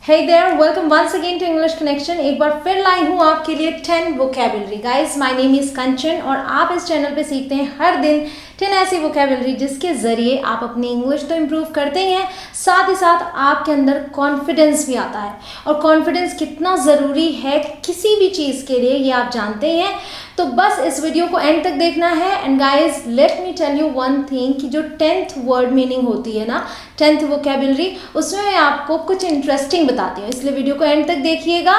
Hey there, welcome once again to English Connection। एक बार फिर लाई हूँ आपके लिए 10 vocabulary. Guys, my name is Kanchan और आप इस चैनल पे सीखते हैं हर दिन 10 ऐसी वोकेबलरी जिसके ज़रिए आप अपनी इंग्लिश तो इम्प्रूव करते ही हैं, साथ ही साथ आपके अंदर कॉन्फिडेंस भी आता है। और कॉन्फिडेंस कितना ज़रूरी है किसी भी चीज़ के लिए ये आप जानते ही हैं। तो बस इस वीडियो को एंड तक देखना है। And guys, let me tell you one thing कि जो 10th वर्ड मीनिंग होती है ना, 10th वोकेबलरी, उसमें मैं आपको कुछ इंटरेस्टिंग बताती हूँ, इसलिए वीडियो को एंड तक देखिएगा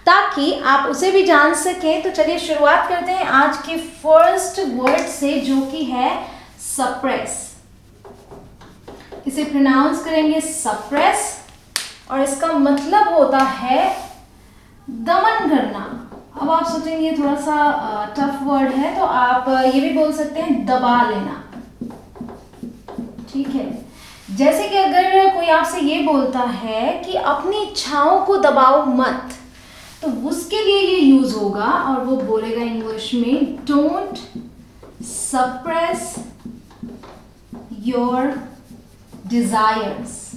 ताकि आप उसे भी जान सकें। तो चलिए शुरुआत करते हैं आज के फर्स्ट वर्ड से, जो कि है सप्रेस। इसे प्रोनाउंस करेंगे सप्रेस और इसका मतलब होता है दमन करना। अब आप सोचेंगे ये थोड़ा सा टफ वर्ड है, तो आप ये भी बोल सकते हैं दबा लेना। ठीक है, जैसे कि अगर कोई आपसे ये बोलता है कि अपनी इच्छाओं को दबाओ मत, तो उसके लिए ये यूज होगा और वो बोलेगा इंग्लिश में डोंट सप्रेस योर डिजायर्स।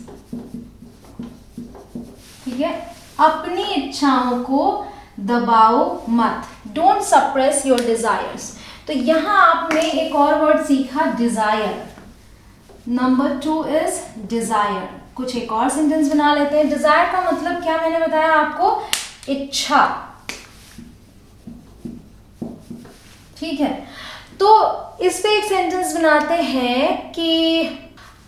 ठीक है, अपनी इच्छाओं को दबाओ मत, डोंट सप्रेस योर डिजायर्स। तो यहां आपने एक और वर्ड सीखा, डिजायर। Number 2 is desire. कुछ एक और सेंटेंस बना लेते हैं। डिजायर का मतलब क्या मैंने बताया आपको, इच्छा। ठीक है, तो इस पे एक सेंटेंस बनाते हैं कि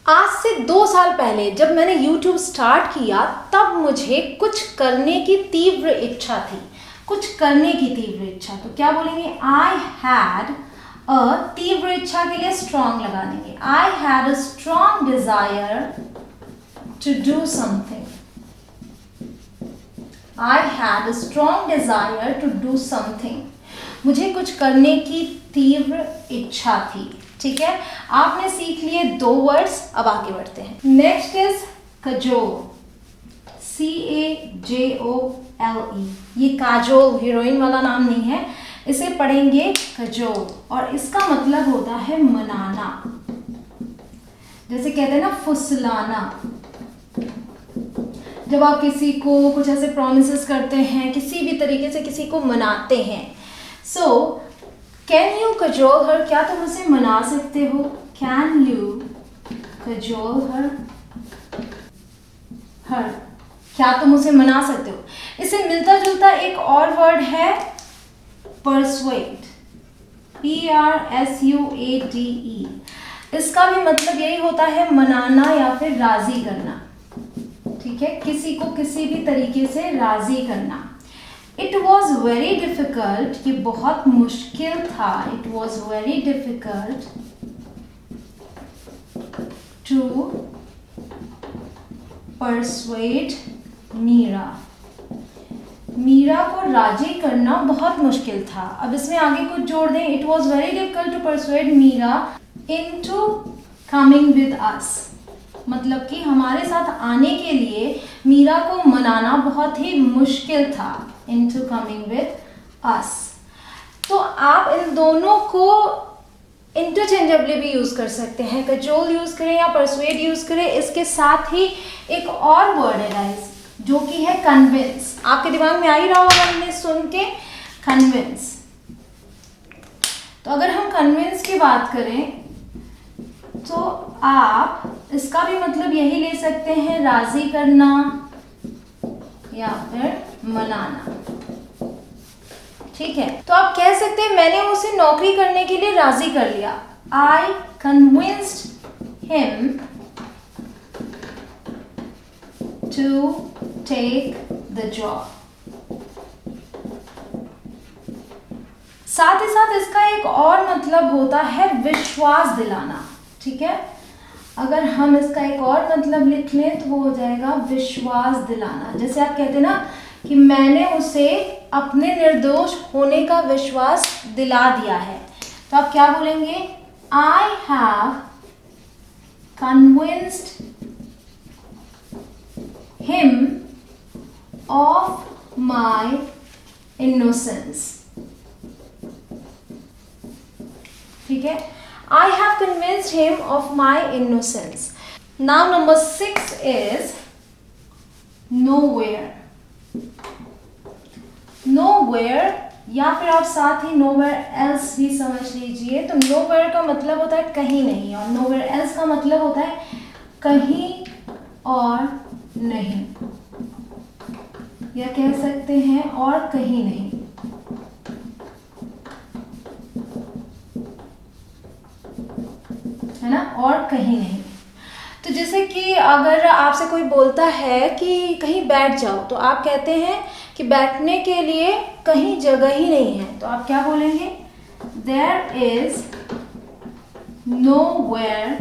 आज से 2 साल पहले जब मैंने YouTube स्टार्ट किया तब मुझे कुछ करने की तीव्र इच्छा थी। कुछ करने की तीव्र इच्छा, तो क्या बोलेंगे, आई हैड अ, तीव्र इच्छा के लिए स्ट्रॉन्ग लगा देंगे। I had a strong desire to do something. I had a strong desire to do something. मुझे कुछ करने की तीव्र इच्छा थी। ठीक है, आपने सीख लिए 2 वर्ड्स। अब आगे बढ़ते हैं। Next is cajole, CAJOLE। ये काजोल हीरोइन वाला नाम नहीं है, इसे पढ़ेंगे कजोल और इसका मतलब होता है मनाना। जैसे कहते हैं ना फुसलाना, जब आप किसी को कुछ ऐसे प्रॉमिसेस करते हैं, किसी भी तरीके से किसी को मनाते हैं। सो कैन यू कजोल हर, क्या तुम उसे मना सकते हो। कैन यू कजोल हर, क्या तुम उसे मना सकते हो। इससे मिलता जुलता एक और वर्ड है परसुएड, PRSUADE। इसका भी मतलब यही होता है मनाना या फिर राजी करना। ठीक है, किसी को किसी भी तरीके से राजी करना। इट वॉज वेरी डिफिकल्ट, ये बहुत मुश्किल था। It was very difficult to persuade Meera. Meera को राजी करना बहुत मुश्किल था। अब इसमें आगे कुछ जोड़ दें, it was very difficult to persuade Meera into coming with us. मतलब कि हमारे साथ आने के लिए मीरा को मनाना बहुत ही मुश्किल था। इनटू कमिंग विद अस। तो आप इन दोनों को इंटरचेंजेबली भी यूज कर सकते हैं, कजोल यूज करें या परसुएड यूज करें। इसके साथ ही एक और वर्ड है गाइस, जो कि है कन्विंस। आपके दिमाग में आ ही रहा होगा हमने सुन के, कन्विंस। तो अगर हम कन्विंस की बात करें तो आप इसका भी मतलब यही ले सकते हैं, राजी करना या फिर मनाना। ठीक है, तो आप कह सकते हैं मैंने उसे नौकरी करने के लिए राजी कर लिया। I convinced him to take the job. साथ ही साथ इसका एक और मतलब होता है विश्वास दिलाना। ठीक है, अगर हम इसका एक और मतलब लिख लें तो वो हो जाएगा विश्वास दिलाना। जैसे आप कहते हैं ना कि मैंने उसे अपने निर्दोष होने का विश्वास दिला दिया है, तो आप क्या बोलेंगे, I have convinced him of my innocence. ठीक है, I have convinced him of my innocence. Now number 6 is nowhere, nowhere, या फिर आप साथ ही nowhere else भी समझ लीजिए। तो nowhere का मतलब होता है कहीं नहीं, और nowhere else का मतलब होता है कहीं और नहीं, या कह सकते हैं और कहीं नहीं, है ना, और कहीं नहीं। तो जैसे कि अगर आपसे कोई बोलता है कि कहीं बैठ जाओ, तो आप कहते हैं कि बैठने के लिए कहीं जगह ही नहीं है, तो आप क्या बोलेंगे? There is nowhere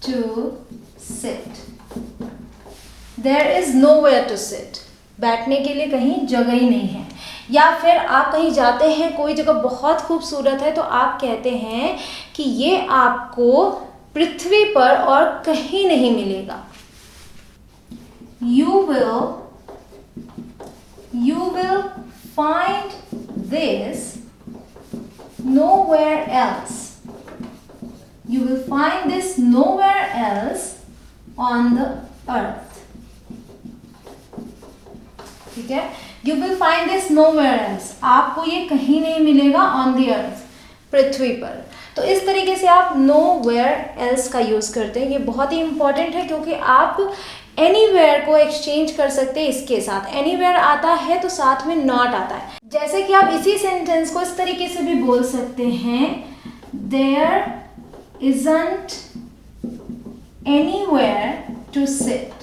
to sit. There is nowhere to sit. बैठने के लिए कहीं जगह ही नहीं है। या फिर आप कहीं जाते हैं, कोई जगह बहुत खूबसूरत है, तो आप कहते हैं कि ये आपको पृथ्वी पर और कहीं नहीं मिलेगा। You will find this nowhere else. You will find this nowhere else on the earth. ठीक है, You will find this nowhere else. आपको ये कहीं नहीं मिलेगा on the earth, पृथ्वी पर। तो इस तरीके से आप nowhere else का यूज करते हैं। ये बहुत ही इंपॉर्टेंट है क्योंकि आप anywhere को एक्सचेंज कर सकते हैं इसके साथ। anywhere आता है तो साथ में not आता है। जैसे कि आप इसी सेंटेंस को इस तरीके से भी बोल सकते हैं, there isn't anywhere to sit।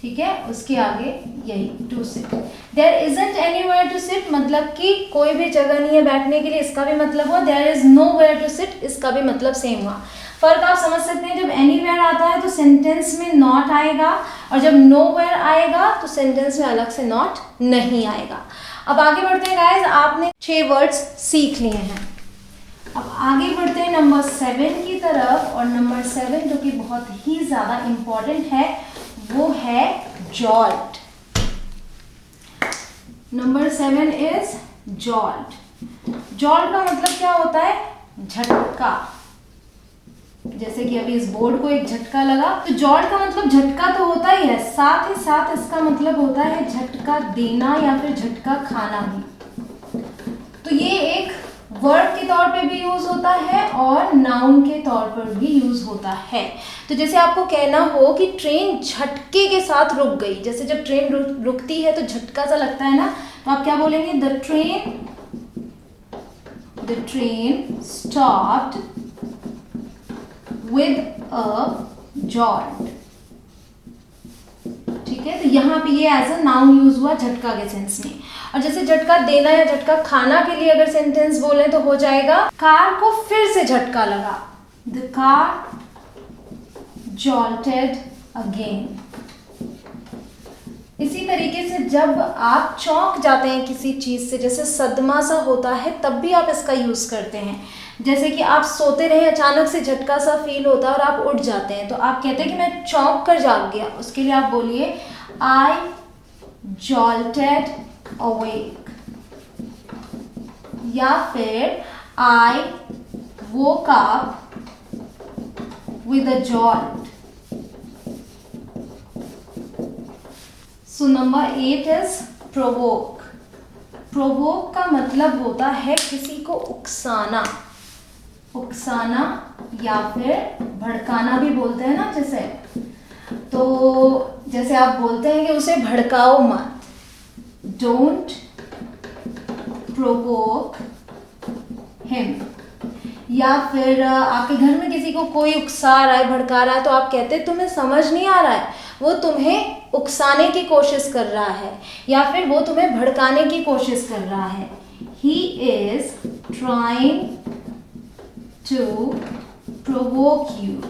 ठीक है, उसके आगे यही to sit। There isn't anywhere to sit मतलब कि कोई भी जगह नहीं है बैठने के लिए, इसका भी मतलब हुआ। There is nowhere to sit, इसका भी मतलब सेम हुआ। फर्क आप समझ सकते हैं, जब anywhere आता है तो सेंटेंस में not आएगा, और जब nowhere आएगा तो सेंटेंस में अलग से not नहीं आएगा। अब आगे बढ़ते हैं गाइस, आपने 6 वर्ड्स सीख लिए हैं। अब आगे बढ़ते हैं नंबर 7 की तरफ, और नंबर 7 जो कि बहुत ही ज़्यादा इम्पॉर्टेंट है वो है jolt। Number 7 is jolt। jolt का मतलब क्या होता है? झटका। जैसे कि अभी इस बोर्ड को एक झटका लगा, तो jolt का मतलब झटका तो होता ही है, साथ ही साथ इसका मतलब होता है झटका देना या फिर झटका खाना भी। तो ये एक वर्ब के तौर पे भी यूज होता है और नाउन के तौर पर भी यूज होता है। तो जैसे आपको कहना हो कि ट्रेन झटके के साथ रुक गई, जैसे जब ट्रेन रुकती है तो झटका सा लगता है ना, तो आप क्या बोलेंगे? The train stopped with a jolt. ठीक है, तो यहाँ पे ये एज अ नाउन यूज हुआ झटका के सेंस में। और जैसे झटका देना या झटका खाना के लिए अगर सेंटेंस बोले तो हो जाएगा, कार को फिर से झटका लगा। The car jolted again. इसी तरीके से जब आप चौंक जाते हैं किसी चीज से, जैसे सदमा सा होता है, तब भी आप इसका यूज करते हैं। जैसे कि आप सोते रहे, अचानक से झटका सा फील होता है और आप उठ जाते हैं, तो आप कहते हैं कि मैं चौंक कर जाग गया। उसके लिए आप बोलिए आई जॉल्टेड अवेक, या फिर I woke up with a jolt. So number 8 is provoke. Provoke का मतलब होता है किसी को उकसाना, उकसाना या फिर भड़काना भी बोलते हैं ना। जैसे तो जैसे आप बोलते हैं कि उसे भड़काओ मत, डोंट प्रोवोक हिम। या फिर आपके घर में किसी को कोई उकसा रहा है, भड़का रहा है, तो आप कहते हैं तुम्हें समझ नहीं आ रहा है, वो तुम्हें उकसाने की कोशिश कर रहा है, या फिर वो तुम्हें भड़काने की कोशिश कर रहा है। He is trying to provoke you.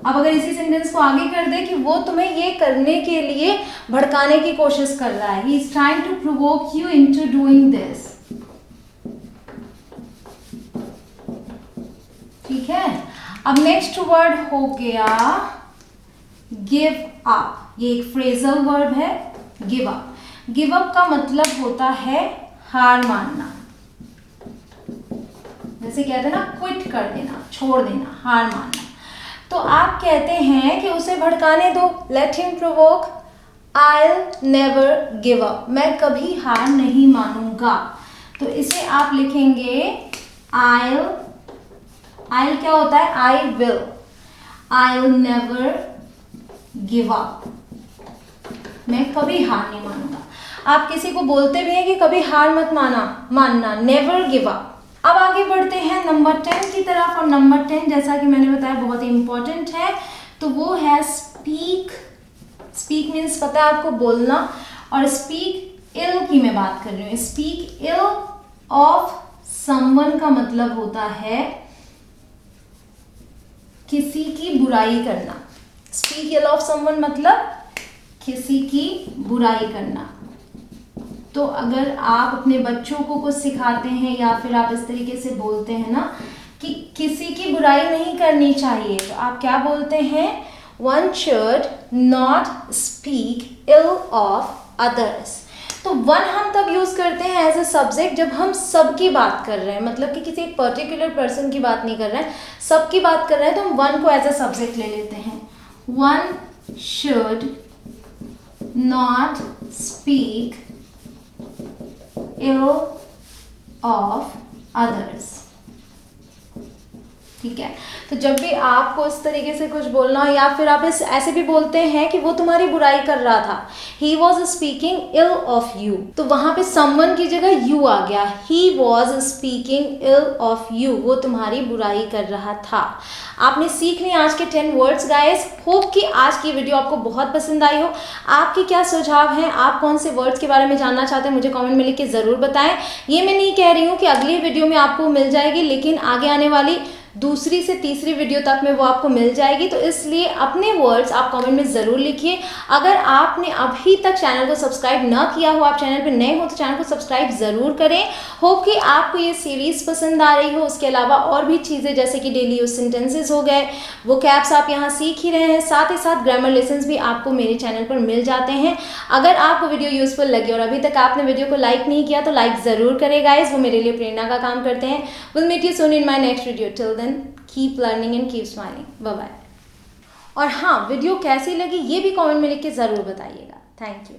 अब अगर इसी सेंटेंस को आगे कर दे कि वो तुम्हें ये करने के लिए भड़काने की कोशिश कर रहा है, he is trying to provoke you into doing this. ठीक है, अब नेक्स्ट वर्ड हो गया गिव अप। ये एक फ्रेजल वर्ब है, गिव अप। गिव अप का मतलब होता है हार मानना। जैसे कहते हैं ना, क्विट कर देना, छोड़ देना, हार मानना। तो आप कहते हैं कि उसे भड़काने दो, let him provoke, I'll never give up, मैं कभी हार नहीं मानूंगा। तो इसे आप लिखेंगे I'll क्या होता है, I'll never give up, मैं कभी हार नहीं मानूंगा। आप किसी को बोलते भी हैं कि कभी हार मत मानना, नेवर गिव अप। अब आगे बढ़ते हैं नंबर 10 की तरफ, और नंबर 10 जैसा कि मैंने बताया बहुत ही इंपॉर्टेंट है, तो वो है स्पीक। स्पीक मीन्स पता है आपको, बोलना, और स्पीक इल की मैं बात कर रही हूँ। स्पीक इल ऑफ समवन का मतलब होता है किसी की बुराई करना। स्पीक इल ऑफ समवन मतलब किसी की बुराई करना। तो अगर आप अपने बच्चों को कुछ सिखाते हैं या फिर आप इस तरीके से बोलते हैं ना कि किसी की बुराई नहीं करनी चाहिए, तो आप क्या बोलते हैं, one should not speak ill of others। तो वन हम तब यूज करते हैं एज ए सब्जेक्ट जब हम सब की बात कर रहे हैं, मतलब कि किसी एक पर्टिकुलर पर्सन की बात नहीं कर रहे हैं, सब की बात कर रहे हैं, तो हम वन को एज ए सब्जेक्ट ले लेते हैं। One should not speak ill of others। ठीक है, तो जब भी आपको इस तरीके से कुछ बोलना, या फिर आप ऐसे भी बोलते हैं कि वो तुम्हारी बुराई कर रहा था, he was speaking ill of you, तो वहां पे someone की जगह you आ गया, he was speaking ill of you, वो तुम्हारी बुराई कर रहा था। आपने सीख लिए आज के 10 वर्ड्स गाइस। होप कि आज की वीडियो आपको बहुत पसंद आई हो। आपके क्या सुझाव हैं, आप कौन से वर्ड्स के बारे में जानना चाहते हैं, मुझे कमेंट में लिख के ज़रूर बताएं। ये मैं नहीं कह रही हूँ कि अगली वीडियो में आपको मिल जाएगी, लेकिन आगे आने वाली दूसरी से तीसरी वीडियो तक में वो आपको मिल जाएगी, तो इसलिए अपने वर्ड्स आप कमेंट में ज़रूर लिखिए। अगर आपने अभी तक चैनल को सब्सक्राइब ना किया हो, आप चैनल पे नए हो, तो चैनल को सब्सक्राइब ज़रूर करें। होप कि आपको ये सीरीज़ पसंद आ रही हो। उसके अलावा और भी चीज़ें जैसे कि डेली यूज सेंटेंसेस हो गए, वो कैप्स आप यहाँ सीख ही रहे हैं, साथ ही साथ ग्रामर लेसन्स भी आपको मेरे चैनल पर मिल जाते हैं। अगर आपको वीडियो यूजफुल लगे और अभी तक आपने वीडियो को लाइक नहीं किया तो लाइक ज़रूर करें गाइज, वो मेरे लिए प्रेरणा का काम करते हैं। Will meet you soon in my next video. Till then keep learning and keep smiling. Bye bye. और हाँ, वीडियो कैसी लगी ये भी कमेंट में लिख के ज़रूर बताइएगा। Thank you.